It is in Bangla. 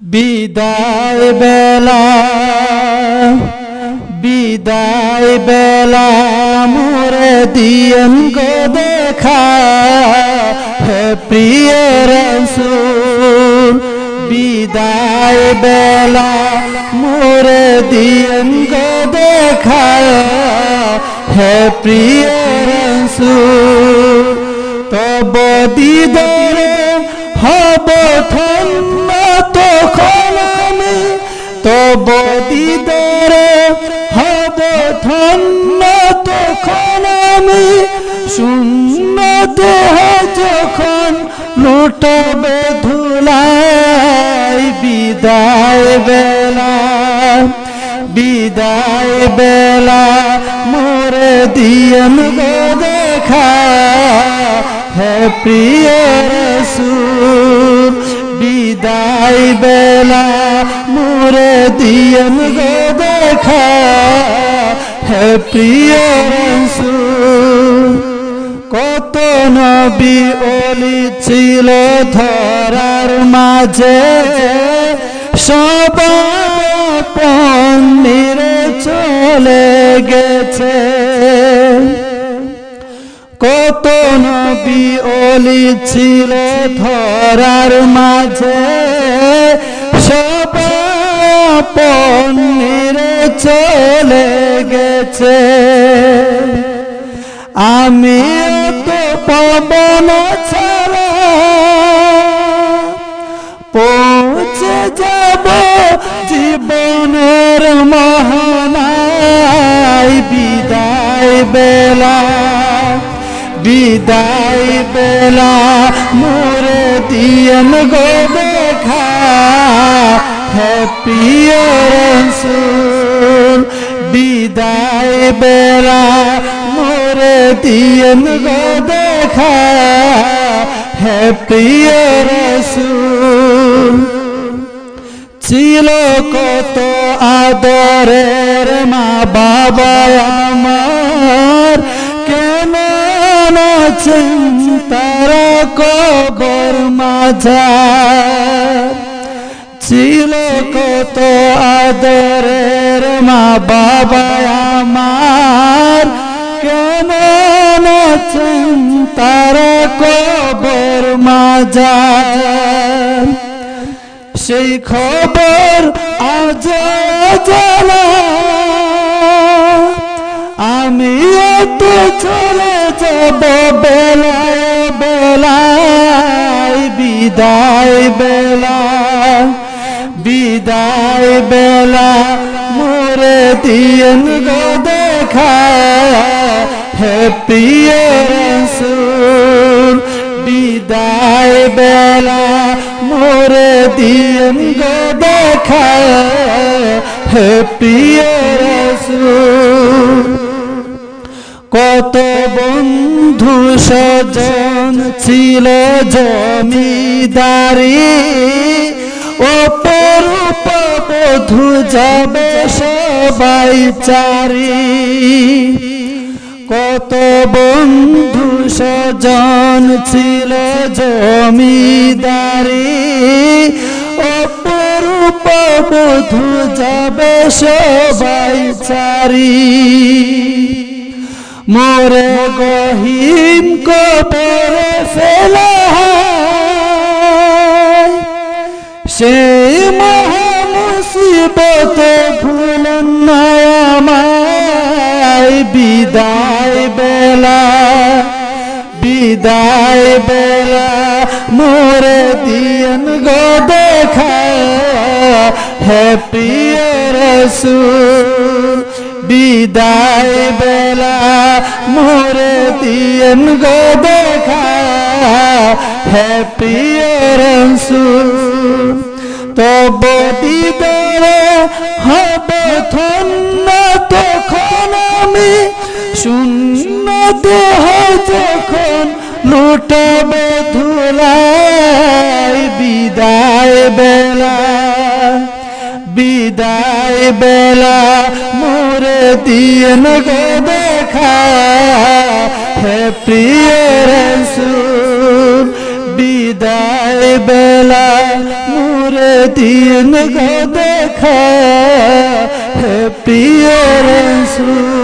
বিদায় বেলা বিদায় বেলা মোরে দিয়েন গো দেখা হে প্রিয় রাসূল বিদায় বেলা মোরে দিয়েন গো দেখা হে প্রিয় রাসূল তব দিদারে হব ধন্য তখন আমি তব দিদারে হব ধন্য তখন আমি শূন্য দেহ যখন লুটাবে ধুলাই বিদায় বেলা বিদায় বেলা মোরে দিয়েন গো দেখা হে প্রিয় রাসূল বিদায় বেলা মোরে দিয়েন গো দেখা হে প্রিয় রাসূল কত নবী ওলি ছিল ধরার মাঝে সবাই আপন নিরে চলে গেছে কত নবী ওলি ছিল ধরার মাঝে সবাই আপন নিরে চলে গেছে আমি তো পাবন ছাড়া পৌঁছে যাব জীবনের মোহনায় বিদায় বেলা বিদায় বেলা মোরে দিয়েন গো দেখা হে প্রিয় রাসূল বিদায় বেলা মোরে দিয়েন গো দেখা হে প্রিয় রাসূল ছিল কত আদরের মা বাবা আমার কেন আছেন তারা কবর মাঝার ছিল কত আদরের মা বাবা আমার কেন আছেন তারা কবর মাঝার সেই খবর আজ জানা আমিও তো চলে যাব বেলায় বেলায় বিদায় বেলা বিদায় বেলা মোরে দিয়েন গো দেখা হে প্রিয় রাসূল বিদায় বেলা মোরে দিয়েন গো দেখা হে প্রিয় রাসূল কত বন্ধু স্বজন ছিল জমিদারি অপরূপ বধূ যাবে সবাই চারি কত বন্ধু স্বজন ছিল জমিদারি অপরূপ বধূ যাবে সবাই চারি মোরে গহীন কবরে ফেলা সেই মহা মুসিবত ভুলেন না আমায় বিদায় বেলা বিদায় বেলা মোরে দিয়েন গো দেখা হে প্রিয় রাসূল বিদায় বেলা মোরে দিয়েন গো দেখা হে প্রিয় রাসূল তব দিদারে হব ধন্য তখন আমি শূন্য দেহ যখন লুটাবে ধুলাই বিদায় বেলা বিদায় বেলা মোরে দিয়েন গো দেখা হে প্রিয় রাসূল বিদায় বেলা মোরে দিন গো দেখা হে প্রিয় রাসূল